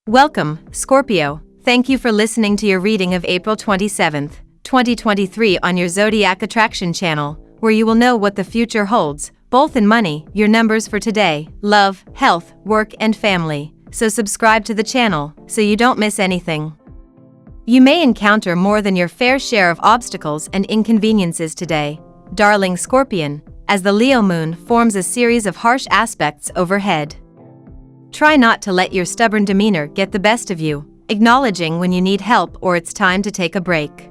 Welcome, Scorpio. Thank you for listening to your reading of April 27th, 2023 on your Zodiac Attraction channel, where you will know what the future holds, both in money, your numbers for today, love, health, work and family. So subscribe to the channel, so you don't miss anything. You may encounter more than your fair share of obstacles and inconveniences today, darling Scorpion, as the Leo moon forms a series of harsh aspects overhead. Try not to let your stubborn demeanor get the best of you, acknowledging when you need help or it's time to take a break.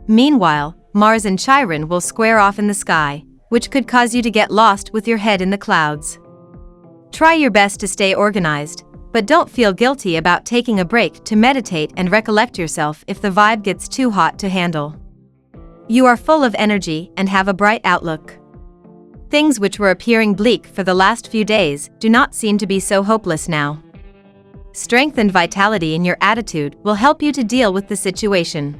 Meanwhile, Mars and Chiron will square off in the sky, which could cause you to get lost with your head in the clouds. Try your best to stay organized, but don't feel guilty about taking a break to meditate and recollect yourself if the vibe gets too hot to handle. You are full of energy and have a bright outlook. Things which were appearing bleak for the last few days do not seem to be so hopeless now. Strength and vitality in your attitude will help you to deal with the situation.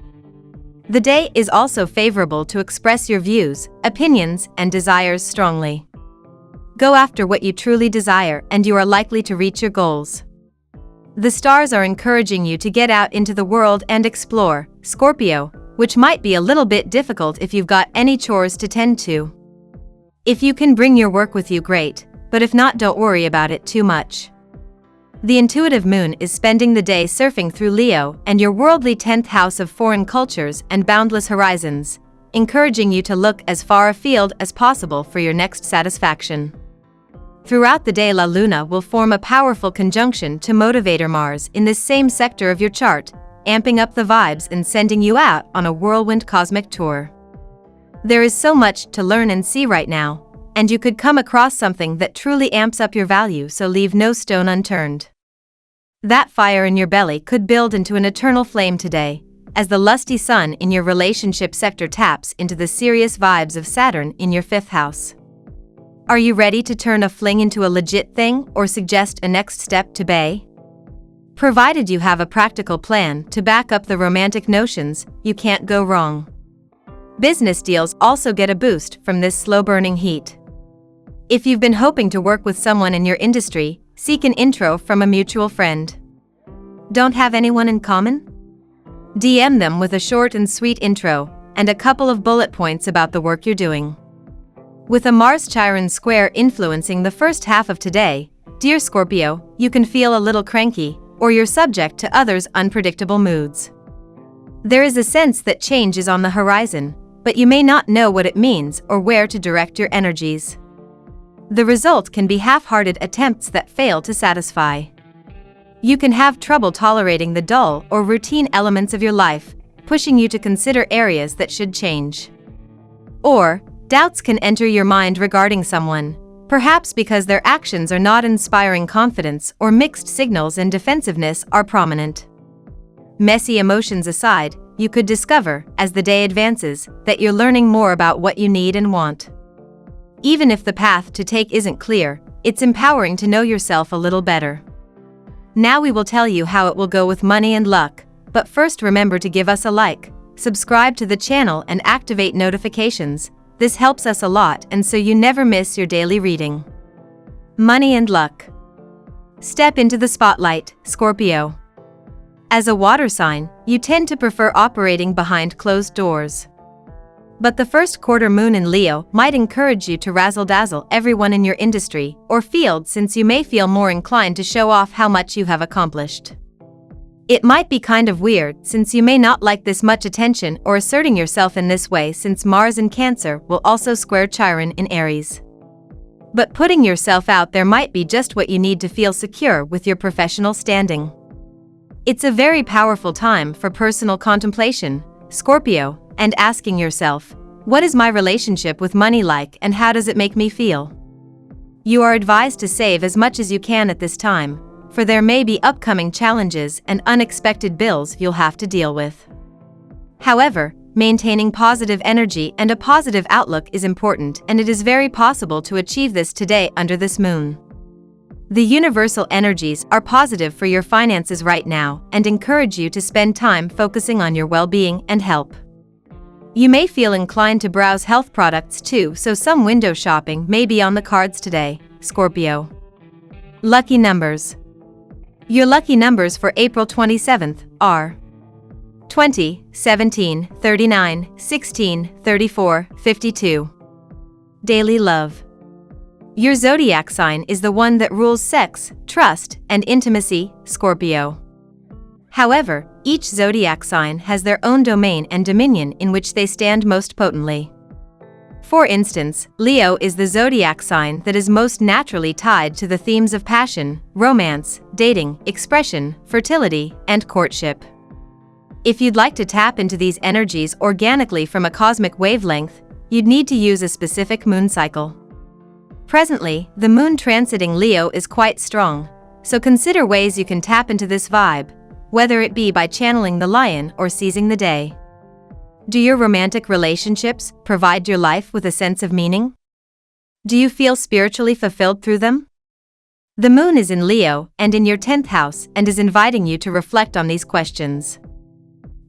The day is also favorable to express your views, opinions, and desires strongly. Go after what you truly desire and you are likely to reach your goals. The stars are encouraging you to get out into the world and explore, Scorpio, which might be a little bit difficult if you've got any chores to tend to. If you can bring your work with you, great, but if not, don't worry about it too much. The intuitive moon is spending the day surfing through Leo and your worldly 10th house of foreign cultures and boundless horizons, encouraging you to look as far afield as possible for your next satisfaction. Throughout the day, La Luna will form a powerful conjunction to Motivator Mars in this same sector of your chart, amping up the vibes and sending you out on a whirlwind cosmic tour. There is so much to learn and see right now, and you could come across something that truly amps up your value, so leave no stone unturned. That fire in your belly could build into an eternal flame today, as the lusty sun in your relationship sector taps into the serious vibes of Saturn in your 5th house. Are you ready to turn a fling into a legit thing or suggest a next step to bay? Provided you have a practical plan to back up the romantic notions, you can't go wrong. Business deals also get a boost from this slow-burning heat. If you've been hoping to work with someone in your industry, seek an intro from a mutual friend. Don't have anyone in common? DM them with a short and sweet intro, and a couple of bullet points about the work you're doing. With a Mars-Chiron square influencing the first half of today, dear Scorpio, you can feel a little cranky, or you're subject to others' unpredictable moods. There is a sense that change is on the horizon, but you may not know what it means or where to direct your energies. The result can be half-hearted attempts that fail to satisfy. You can have trouble tolerating the dull or routine elements of your life, pushing you to consider areas that should change. Or, doubts can enter your mind regarding someone, perhaps because their actions are not inspiring confidence or mixed signals and defensiveness are prominent. Messy emotions aside, you could discover, as the day advances, that you're learning more about what you need and want. Even if the path to take isn't clear, it's empowering to know yourself a little better. Now we will tell you how it will go with money and luck, but first remember to give us a like, subscribe to the channel and activate notifications. This helps us a lot and so you never miss your daily reading. Money and luck. Step into the spotlight, Scorpio. As a water sign, you tend to prefer operating behind closed doors. But the first quarter moon in Leo might encourage you to razzle-dazzle everyone in your industry or field, since you may feel more inclined to show off how much you have accomplished. It might be kind of weird, since you may not like this much attention or asserting yourself in this way, since Mars in Cancer will also square Chiron in Aries. But putting yourself out there might be just what you need to feel secure with your professional standing. It's a very powerful time for personal contemplation, Scorpio, and asking yourself, what is my relationship with money like and how does it make me feel? You are advised to save as much as you can at this time, for there may be upcoming challenges and unexpected bills you'll have to deal with. However, maintaining positive energy and a positive outlook is important, and it is very possible to achieve this today under this moon. The universal energies are positive for your finances right now and encourage you to spend time focusing on your well-being and health. You may feel inclined to browse health products too, so some window shopping may be on the cards today, Scorpio. Lucky numbers. Your lucky numbers for April 27th are 20, 17, 39, 16, 34, 52. Daily love. Your zodiac sign is the one that rules sex, trust, and intimacy, Scorpio. However, each zodiac sign has their own domain and dominion in which they stand most potently. For instance, Leo is the zodiac sign that is most naturally tied to the themes of passion, romance, dating, expression, fertility, and courtship. If you'd like to tap into these energies organically from a cosmic wavelength, you'd need to use a specific moon cycle. Presently, the moon transiting Leo is quite strong, so consider ways you can tap into this vibe, whether it be by channeling the lion or seizing the day. Do your romantic relationships provide your life with a sense of meaning? Do you feel spiritually fulfilled through them? The moon is in Leo and in your 10th house and is inviting you to reflect on these questions.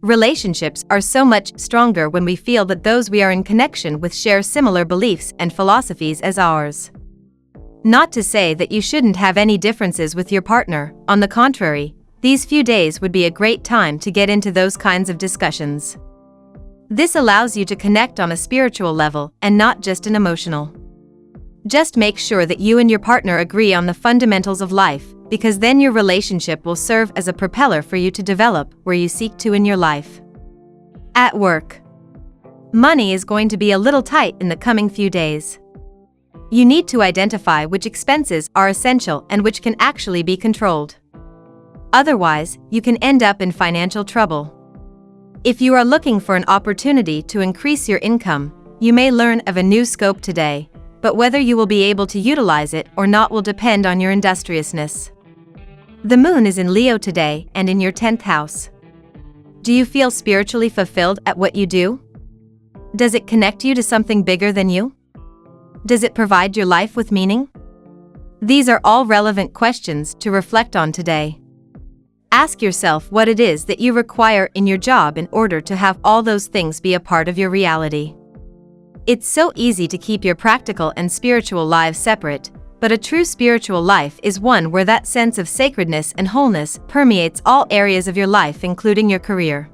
Relationships are so much stronger when we feel that those we are in connection with share similar beliefs and philosophies as ours. Not to say that you shouldn't have any differences with your partner, on the contrary, these few days would be a great time to get into those kinds of discussions. This allows you to connect on a spiritual level and not just an emotional. Just make sure that you and your partner agree on the fundamentals of life, because then your relationship will serve as a propeller for you to develop where you seek to in your life. At work. Money is going to be a little tight in the coming few days. You need to identify which expenses are essential and which can actually be controlled. Otherwise, you can end up in financial trouble. If you are looking for an opportunity to increase your income, you may learn of a new scope today, but whether you will be able to utilize it or not will depend on your industriousness. The moon is in Leo today and in your 10th house. Do you feel spiritually fulfilled at what you do? Does it connect you to something bigger than you? Does it provide your life with meaning? These are all relevant questions to reflect on today. Ask yourself what it is that you require in your job in order to have all those things be a part of your reality. It's so easy to keep your practical and spiritual lives separate, but a true spiritual life is one where that sense of sacredness and wholeness permeates all areas of your life, including your career.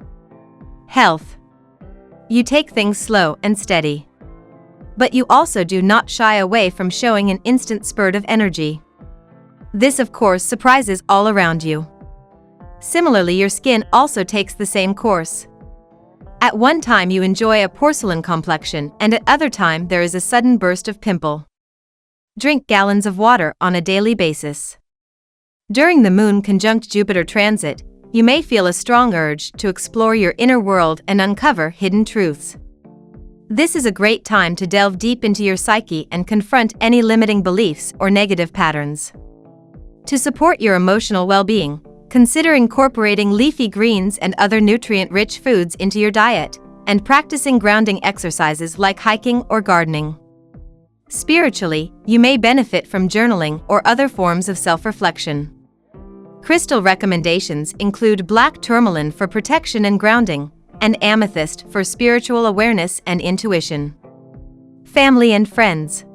Health. You take things slow and steady. But you also do not shy away from showing an instant spurt of energy. This, of course, surprises all around you. Similarly, your skin also takes the same course. At one time you enjoy a porcelain complexion, and at other time there is a sudden burst of pimple. Drink gallons of water on a daily basis. During the moon conjunct Jupiter transit, you may feel a strong urge to explore your inner world and uncover hidden truths. This is a great time to delve deep into your psyche and confront any limiting beliefs or negative patterns. To support your emotional well-being, consider incorporating leafy greens and other nutrient-rich foods into your diet, and practicing grounding exercises like hiking or gardening. Spiritually, you may benefit from journaling or other forms of self-reflection. Crystal recommendations include black tourmaline for protection and grounding, and amethyst for spiritual awareness and intuition. Family and friends.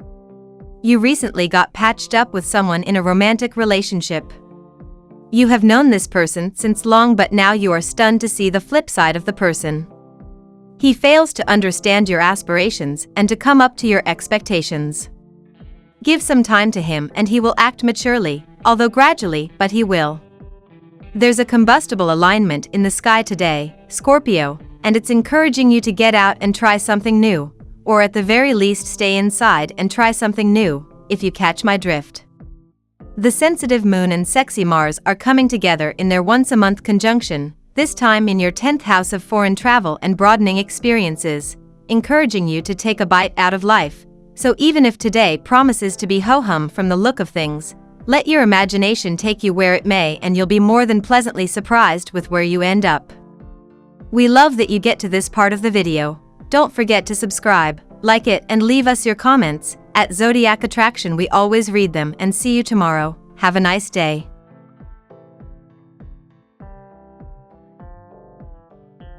You recently got patched up with someone in a romantic relationship. You have known this person since long, but now you are stunned to see the flip side of the person. He fails to understand your aspirations and to come up to your expectations. Give some time to him and he will act maturely, although gradually, but he will. There's a combustible alignment in the sky today, Scorpio, and it's encouraging you to get out and try something new, or at the very least stay inside and try something new, if you catch my drift. The sensitive moon and sexy Mars are coming together in their once-a-month conjunction, this time in your 10th house of foreign travel and broadening experiences, encouraging you to take a bite out of life. So even if today promises to be ho-hum from the look of things, let your imagination take you where it may and you'll be more than pleasantly surprised with where you end up. We love that you get to this part of the video. Don't forget to subscribe, like it, and leave us your comments. At Zodiac Attraction we always read them, and see you tomorrow. Have a nice day.